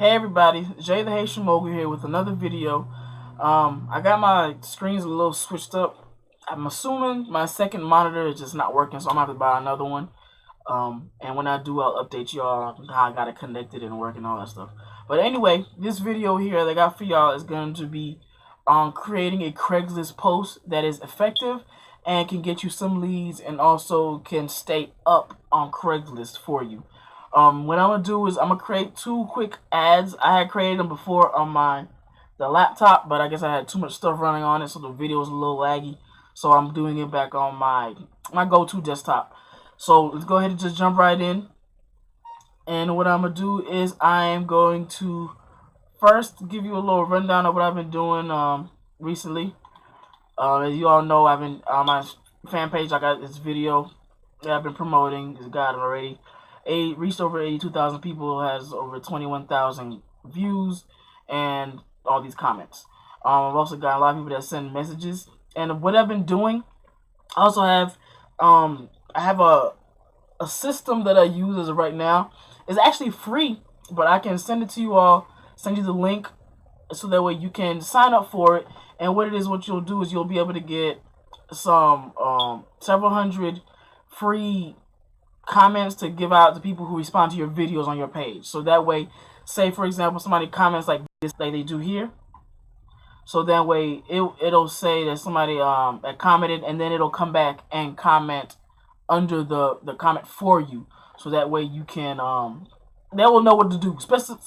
Hey everybody, Jay the Haitian Mogul here with another video. I got my screens a little switched up. I'm assuming my second monitor is just not working, so I'm gonna have to buy another one. And when I do, I'll update y'all how I got it connected and working, all that stuff. But anyway, this video here that I got for y'all is going to be on creating a Craigslist post that is effective and can get you some leads and also can stay up on Craigslist for you. What I'm gonna do is I'm gonna create two quick ads. I had created them before on the laptop, but I guess I had too much stuff running on it, so the video was a little laggy. So I'm doing it back on my go-to desktop. So let's go ahead and just jump right in. And what I'm gonna do is I am going to first give you a little rundown of what I've been doing recently. As you all know, I've been on my fan page. I got this video that I've been promoting. It's got already reached over 82,000 people, has over 21,000 views, and all these comments. I've also got a lot of people that send messages. And what I've been doing, I also have I have a system that I use as of right now. It's actually free, but I can send it to you all, send you the link, so that way you can sign up for it. And what it is, what you'll do is you'll be able to get some several hundred free comments to give out to people who respond to your videos on your page. So that way, say for example, somebody comments like this, like they do here. So that way, it'll say that somebody that commented, and then it'll come back and comment under the comment for you. So that way you can they will know what to do.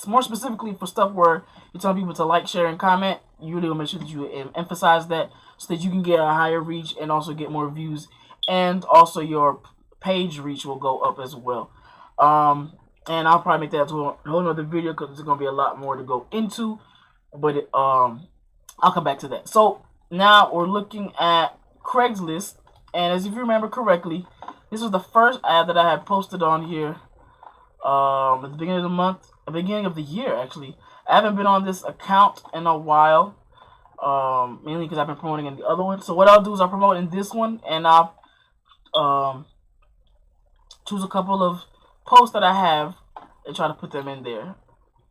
More specifically for stuff where you tell people to like, share, and comment. You really will make sure that you emphasize that, so that you can get a higher reach and also get more views, and also your page reach will go up as well. And I'll probably make that to a whole other video because there's gonna be a lot more to go into. But I'll come back to that. So now we're looking at Craigslist, and as if you remember correctly, this was the first ad that I had posted on here at the beginning of the month, the beginning of the year actually. I haven't been on this account in a while, mainly because I've been promoting in the other one. So what I'll do is I'll promote in this one, and I'll choose a couple of posts that I have and try to put them in there.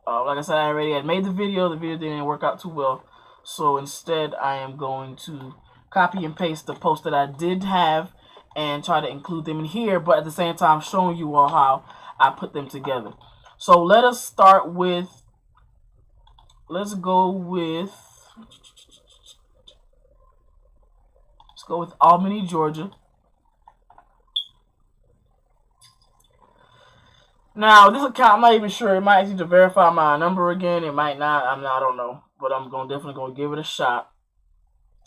Like I said, I already had made the video. The video didn't work out too well, so instead I am going to copy and paste the post that I did have and try to include them in here, but at the same time showing you all how I put them together. So let us start with, let's go with Albany, Georgia. Now, this account, I'm not even sure. It might need to verify my number again. It might not. I don't know. But I'm definitely going to give it a shot.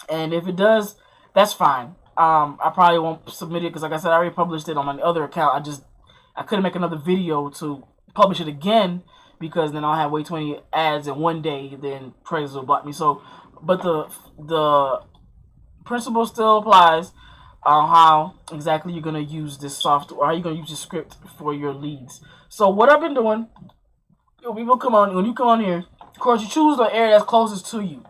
And if it does, that's fine. I probably won't submit it because, like I said, I already published it on my other account. I couldn't make another video to publish it again because then I'll have way too many ads in one day. Then Craigslist will block me. So, but the principle still applies on how exactly you're going to use this software, or how you're going to use this script for your leads. So what I've been doing, when you come on here, of course you choose the area that's closest to you,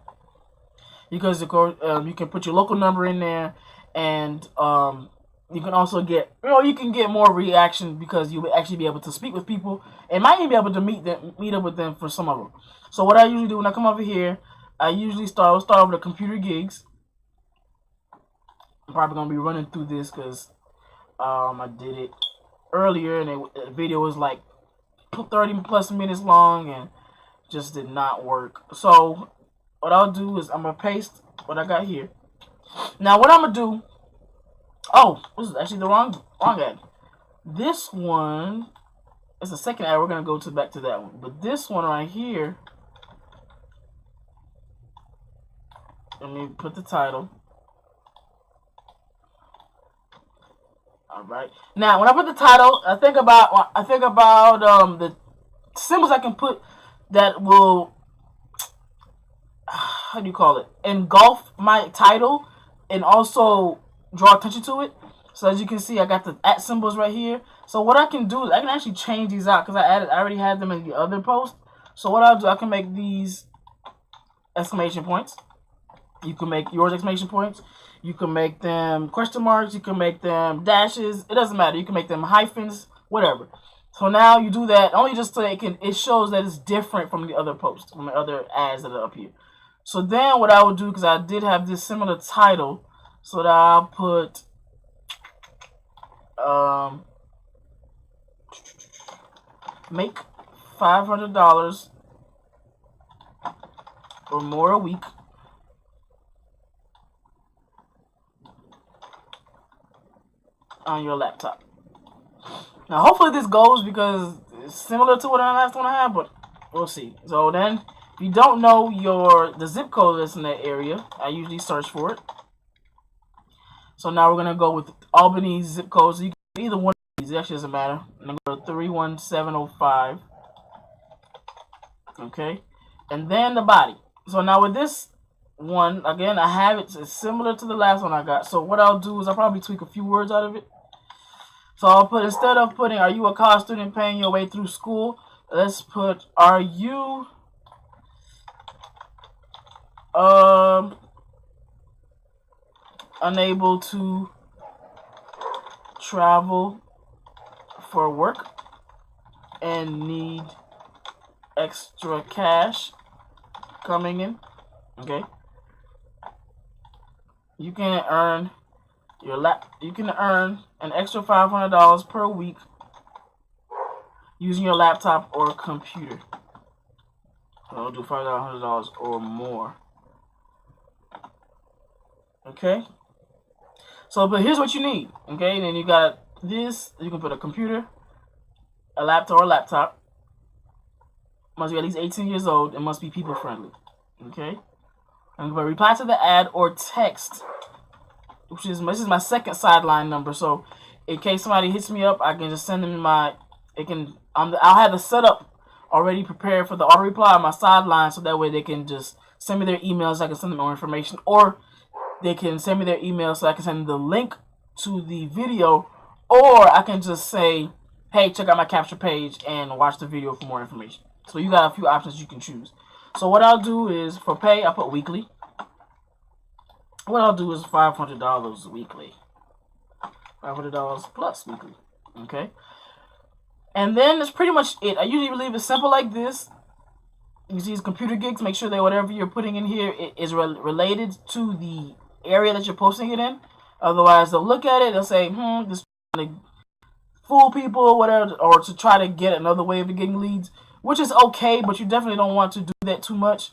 because of course you can put your local number in there, and you can also get, you can get more reaction because you will actually be able to speak with people and might even be able to meet up with them for some of them. So what I usually do when I come over here, I usually start over the computer gigs. I'm probably gonna be running through this because I did it earlier and the video was like 30 plus minutes long and just did not work. So what I'll do is I'm gonna paste what I got here. Now what I'm gonna do, this is actually the wrong ad. This one is the second ad. We're gonna go back to that one, but this one right here, let me put the title. Alright. Now, when I put the title, I think about the symbols I can put that will, how do you call it, engulf my title and also draw attention to it. So as you can see, I got the @ symbols right here. So what I can do is I can actually change these out because I already had them in the other post. So what I'll do, I can make these exclamation points. You can make yours exclamation points. You can make them question marks. You can make them dashes. It doesn't matter. You can make them hyphens, whatever. So now you do that only just so it shows that it's different from the other posts, from the other ads that are up here. So then what I would do, because I did have this similar title, so that I'll put make $500 or more a week on your laptop. Now hopefully this goes, because it's similar to what the last one I had, but we'll see. So then, if you don't know the zip code that's in that area, I usually search for it. So now we're gonna go with Albany zip code. So you can either one of these, it actually doesn't matter. I'm gonna go to 31705. Okay, and then the body. So now with this one, again, I have it's similar to the last one I got. So what I'll do is I'll probably tweak a few words out of it. So I'll put, instead of putting, are you a college student paying your way through school, let's put, are you unable to travel for work and need extra cash coming in? Okay, you can earn an extra $500 per week using your laptop or computer. So I'll do $500 or more. Okay, so but here's what you need. Okay, and then you got this. You can put a computer, a laptop. Must be at least 18 years old and must be people friendly. Okay, and reply to the ad or text, this is my second sideline number. So in case somebody hits me up, I can just send them I'll have the setup already prepared for the auto reply on my sideline, so that way they can just send me their emails. I can send them more information, or they can send me their email so I can send them the link to the video, or I can just say, hey, check out my capture page and watch the video for more information. So you got a few options you can choose. So what I'll do is, for pay, I put weekly. What I'll do is $500 weekly. $500 plus weekly. Okay? And then that's pretty much it. I usually leave it simple like this. You see these computer gigs, make sure that whatever you're putting in here is related to the area that you're posting it in. Otherwise, they'll look at it, they'll say, this is trying to fool people or whatever, or to try to get another way of getting leads, which is okay, but you definitely don't want to do that too much,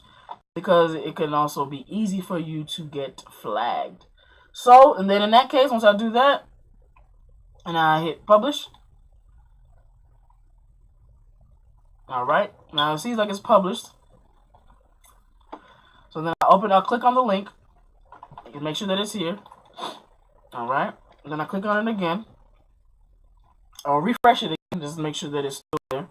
because it can also be easy for you to get flagged. So, and then in that case, once I do that, and I hit publish. Alright, now it seems like it's published. So then I'll click on the link, and make sure that it's here. Alright, then I click on it again. I'll refresh it again, just to make sure that it's still there.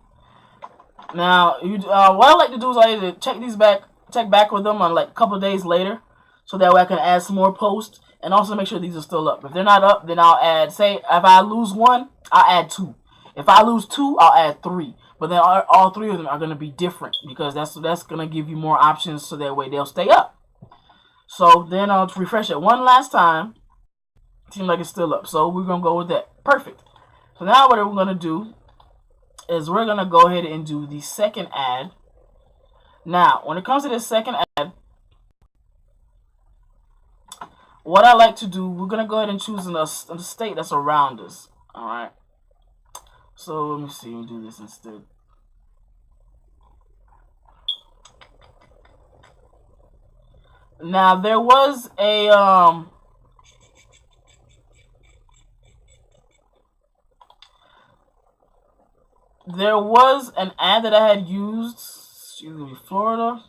Now, what I like to do is I like to check back with them on like a couple of days later, so that way I can add some more posts, and also make sure these are still up. If they're not up, then I'll add, say, if I lose one, I'll add 2. If I lose 2, I'll add 3. But then all 3 of them are going to be different, because that's going to give you more options, so that way they'll stay up. So then I'll refresh it one last time. Seems like it's still up, so we're going to go with that. Perfect. So now what we're going to do is we're going to go ahead and do the second ad. Now, when it comes to this second ad, what I like to do, we're going to go ahead and choose a state that's around us. Alright. So, let me see. We'll do this instead. Now, there was an ad that I had used. Excuse me, Florida.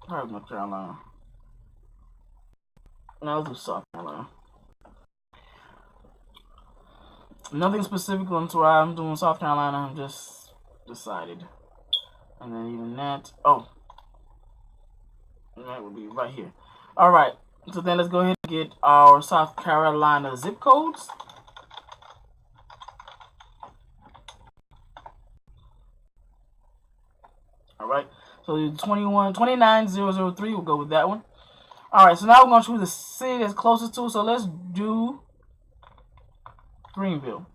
Where's North Carolina? No, I'll do South Carolina. Nothing specific onto why I'm doing South Carolina. I'm just decided. And then even that. Oh. That would be right here. Alright. So then let's go ahead and get our South Carolina zip codes. Alright. So 29003, we'll go with that one. Alright, so now we're going to choose the city that's closest to us. So let's do Greenville.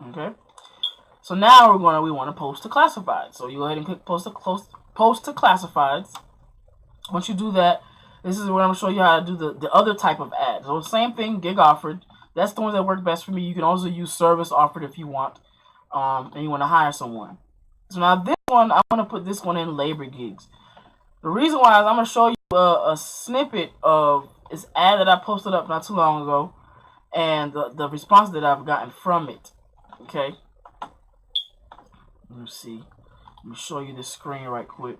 Okay. So now we want to post to classified. So you go ahead and click post to classifieds. Once you do that, this is what I'm going to show you how to do the other type of ad. So same thing, gig offered. That's the ones that work best for me. You can also use service offered if you want, and you want to hire someone. So now this one, I want to put this one in labor gigs. The reason why is I'm going to show you a snippet of this ad that I posted up not too long ago, and the response that I've gotten from it. Okay. Let me see. Let me show you the screen right quick.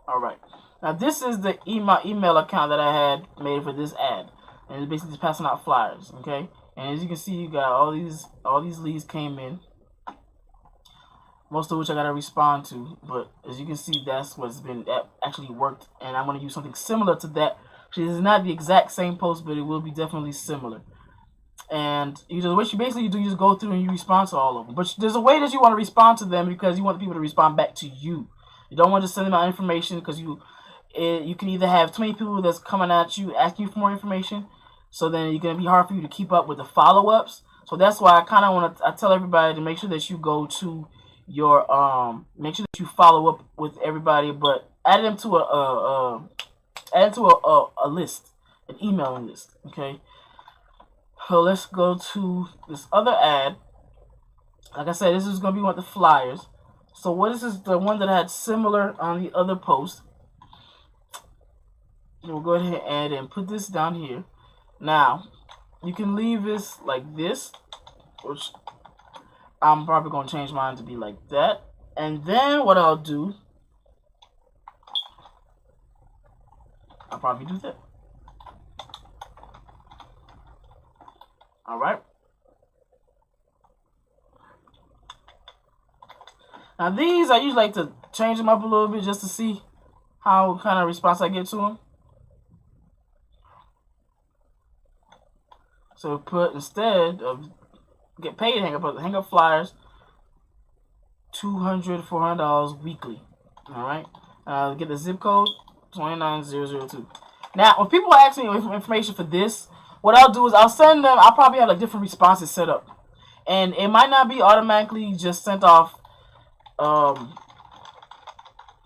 Alright. Now this is the email account that I had made for this ad. And it's basically just passing out flyers. Okay? And as you can see, you got all these leads came in. Most of which I gotta respond to. But as you can see, that's what's been actually worked. And I'm gonna use something similar to that. Which is not the exact same post, but it will be definitely similar. And what you basically do, you just go through and you respond to all of them. But there's a way that you want to respond to them because you want the people to respond back to you. You don't want to send them out information because you can either have too many people that's coming at you asking you for more information, so then it's gonna be hard for you to keep up with the follow-ups. So that's why I kind of want to tell everybody to make sure that you go to your make sure that you follow up with everybody, but add them to a list, an emailing list. Okay. So let's go to this other ad. Like I said, this is going to be one of the flyers. So what is this? The one that I had similar on the other post. We'll go ahead and put this down here. Now, you can leave this like this, which I'm probably going to change mine to be like that. And then what I'll do, I'll probably do that. Alright. Now these, I usually like to change them up a little bit just to see how kind of response I get to them. So put, instead of get paid hang up flyers, $200, $400 weekly. Alright. Get the zip code 29002. Now when people ask me information for this, what I'll do is I'll send them, I'll probably have like different responses set up. And it might not be automatically just sent off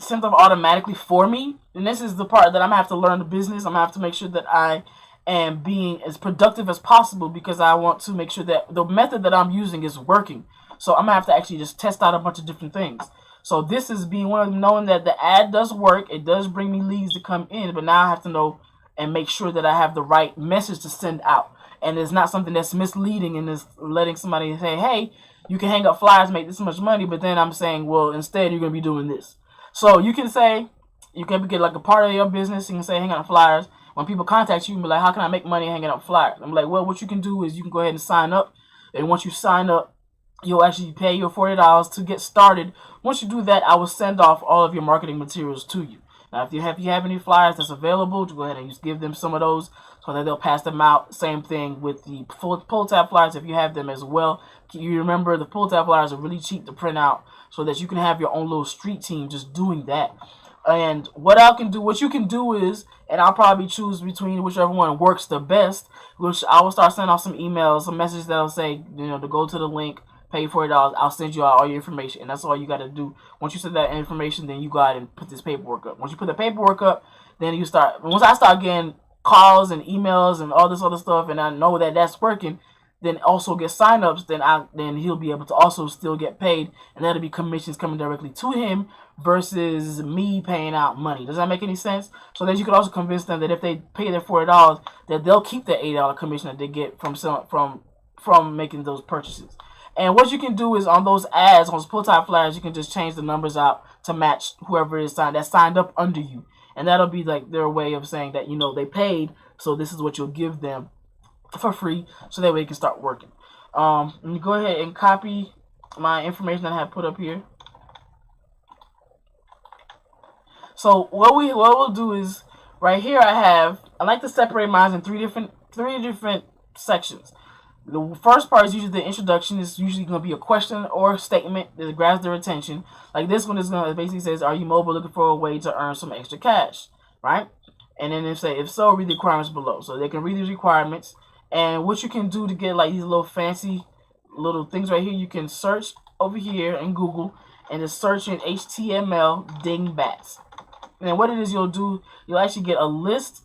automatically for me. And this is the part that I'm gonna have to learn the business. I'm gonna have to make sure that I am being as productive as possible, because I want to make sure that the method that I'm using is working. So I'm gonna have to actually just test out a bunch of different things. So this is being one of them, knowing that the ad does work. It does bring me leads to come in, but now I have to know and make sure that I have the right message to send out. And it's not something that's misleading and is letting somebody say, hey, you can hang up flyers, make this much money, but then I'm saying, well, instead you're going to be doing this. So you can say, you can get like a part of your business, you can say hang up flyers. When people contact you, you can be like, how can I make money hanging up flyers? I'm like, well, what you can do is you can go ahead and sign up. And once you sign up, you'll actually pay your $40 to get started. Once you do that, I will send off all of your marketing materials to you. Now, if you have any flyers that's available, to go ahead and just give them some of those so that they'll pass them out. Same thing with the pull tab flyers if you have them as well. You remember the pull tab flyers are really cheap to print out, so that you can have your own little street team just doing that. And what you can do is, and I'll probably choose between whichever one works the best, which I will start sending off some emails, some messages that'll say, to go to the link, pay $40, I'll send you out all your information. And that's all you got to do. Once you send that information, then you go ahead and put this paperwork up. Once you put the paperwork up, then once I start getting calls and emails and all this other stuff, and I know that that's working, then also get signups, then he'll be able to also still get paid, and that'll be commissions coming directly to him versus me paying out money. Does that make any sense? So then you can also convince them that if they pay their $40, that they'll keep the $8 commission that they get from making those purchases. And what you can do is on those ads, on those pull-type flyers, you can just change the numbers out to match whoever is signed up under you. And that'll be like their way of saying that, they paid, so this is what you'll give them for free, so that way you can start working. Let me go ahead and copy my information that I have put up here. So what we'll do is, right here I like to separate mine in three different sections. The first part is usually the introduction. It's usually going to be a question or a statement that grabs their attention. Like this one is going to basically says, "Are you mobile, looking for a way to earn some extra cash?" Right? And then they say, "If so, read the requirements below." So they can read these requirements, and what you can do to get like these little fancy little things right here, you can search over here in Google and just search in HTML dingbats. And then what it is you'll do, you'll actually get a list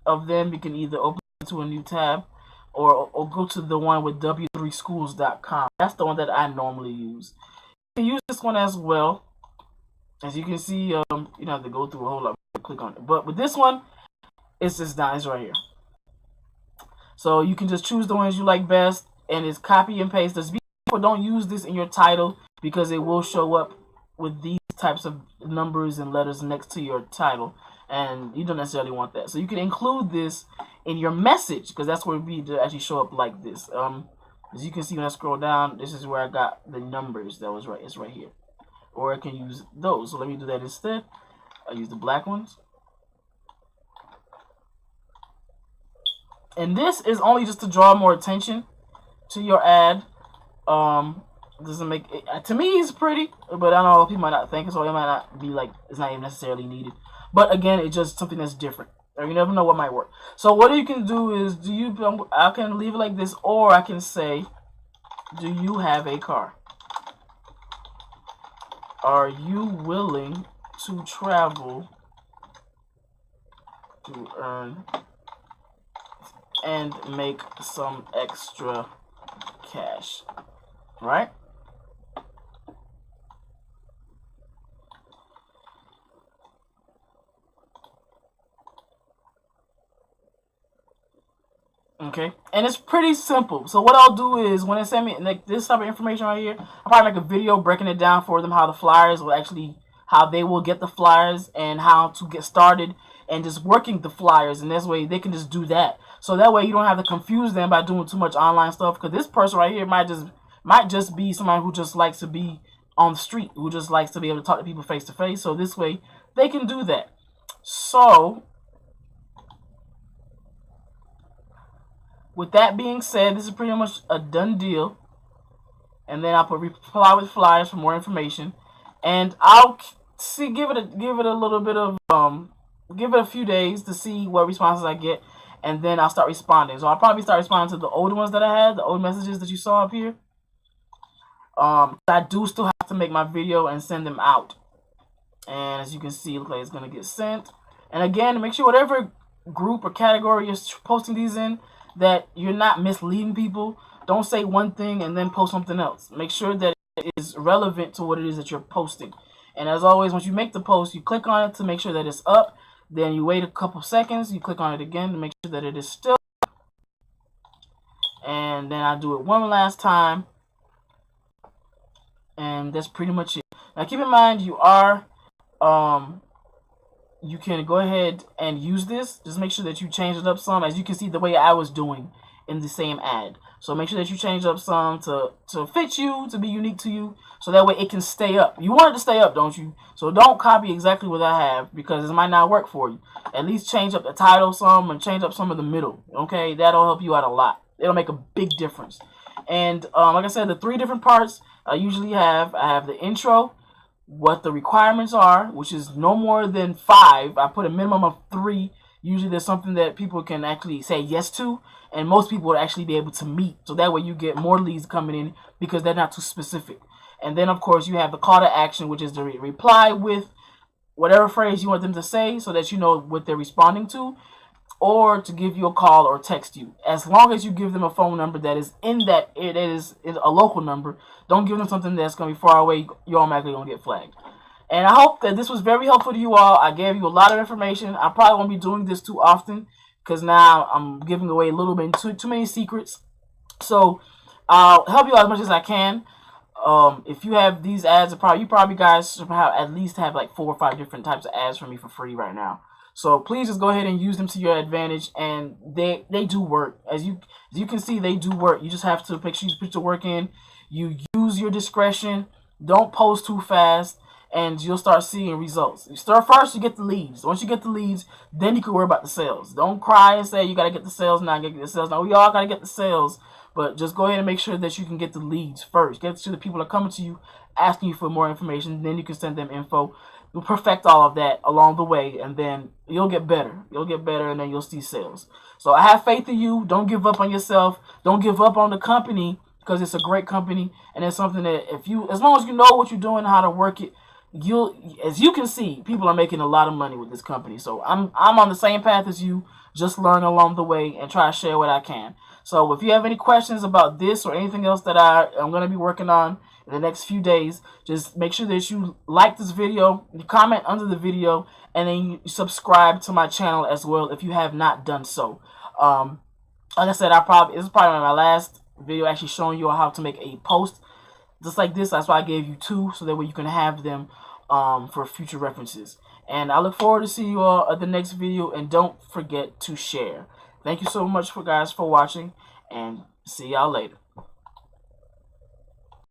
of them. You can either open to a new tab or go to the one with w3schools.com. That's the one that I normally use. You can use this one as well. As you can see, you don't have to go through a whole lot. Click on it. But with this one, it's just down. It's right here. So you can just choose the ones you like best, and it's copy and paste. There's people don't use this in your title because it will show up with these types of numbers and letters next to your title, and you don't necessarily want that. So you can include this in your message because that's where it would be to actually show up like this. As you can see when I scroll down, this is where I got the numbers. That was right. It's right here. Or I can use those. So let me do that instead. I use the black ones. And this is only just to draw more attention to your ad. Doesn't make it, to me it's pretty, but I know people might not think it, so it might not be like it's not even necessarily needed. But again, it's just something that's different. Or you never know what might work. So what you can do is, I can leave it like this, or I can say, do you have a car? Are you willing to travel to earn and make some extra cash? Right? Okay, and it's pretty simple. So what I'll do is when they send me like this type of information right here, I'll probably make a video breaking it down for them, how the flyers will actually, how they will get the flyers and how to get started and just working the flyers, and this way they can just do that. So that way you don't have to confuse them by doing too much online stuff, because this person right here might just be somebody who just likes to be on the street, who just likes to be able to talk to people face to face. So this way they can do that. So with that being said, this is pretty much a done deal. And then I'll put reply with flyers for more information. And I'll give it a little bit of give it a few days to see what responses I get, and then I'll start responding. So I'll probably start responding to the older ones that I had, the old messages that you saw up here. I do still have to make my video and send them out. And as you can see, it looks like it's gonna get sent. And again, make sure whatever group or category you're posting these in, that you're not misleading people. Don't say one thing and then post something else. Make sure that it is relevant to what it is that you're posting. And as always, once you make the post, you click on it to make sure that it's up. Then you wait a couple seconds. You click on it again to make sure that it is still up. And then I do it one last time. And that's pretty much it. Now keep in mind, you can go ahead and use this. Just make sure that you change it up some, as you can see the way I was doing in the same ad. So make sure that you change up some to fit you, to be unique to you, so that way it can stay up. You want it to stay up, don't you? So don't copy exactly what I have, because it might not work for you. At least change up the title some and change up some of the middle. Okay, that'll help you out a lot. It'll make a big difference. And like I said, the 3 different parts I usually have. I have the intro, what the requirements are, which is no more than 5. I put a minimum of 3. Usually there's something that people can actually say yes to, and most people would actually be able to meet. So that way you get more leads coming in because they're not too specific. And then, of course, you have the call to action, which is to reply with whatever phrase you want them to say so that you know what they're responding to, or to give you a call or text you. As long as you give them a phone number that is it is a local number. Don't give them something that's going to be far away. You're automatically going to get flagged. And I hope that this was very helpful to you all. I gave you a lot of information. I probably won't be doing this too often, because now I'm giving away a little bit too many secrets. So I'll help you out as much as I can. If you have these ads, you probably guys should have at least have like 4 or 5 different types of ads from me for free right now. So please just go ahead and use them to your advantage, and they do work. As you can see, they do work. You just have to make sure you put your work in. You use your discretion. Don't post too fast, and you'll start seeing results. You start first, you get the leads. Once you get the leads, then you can worry about the sales. Don't cry and say you gotta get the sales now. We all gotta get the sales But just go ahead and make sure that you can get the leads first. Get to the people that are coming to you, asking you for more information. Then you can send them info. You'll perfect all of that along the way, and then you'll get better. You'll get better, and then you'll see sales. So I have faith in you. Don't give up on yourself. Don't give up on the company, because it's a great company, and it's something that as long as you know what you're doing, how to work it, as you can see, people are making a lot of money with this company. So I'm on the same path as you. Just learn along the way and try to share what I can. So if you have any questions about this or anything else that I'm going to be working on in the next few days, just make sure that you like this video, you comment under the video, and then you subscribe to my channel as well if you have not done so. Like I said, this is probably my last video actually showing you how to make a post just like this. That's why I gave you 2, so that way you can have them for future references. And I look forward to seeing you all at the next video, and don't forget to share. Thank you so much guys for watching, and see y'all later.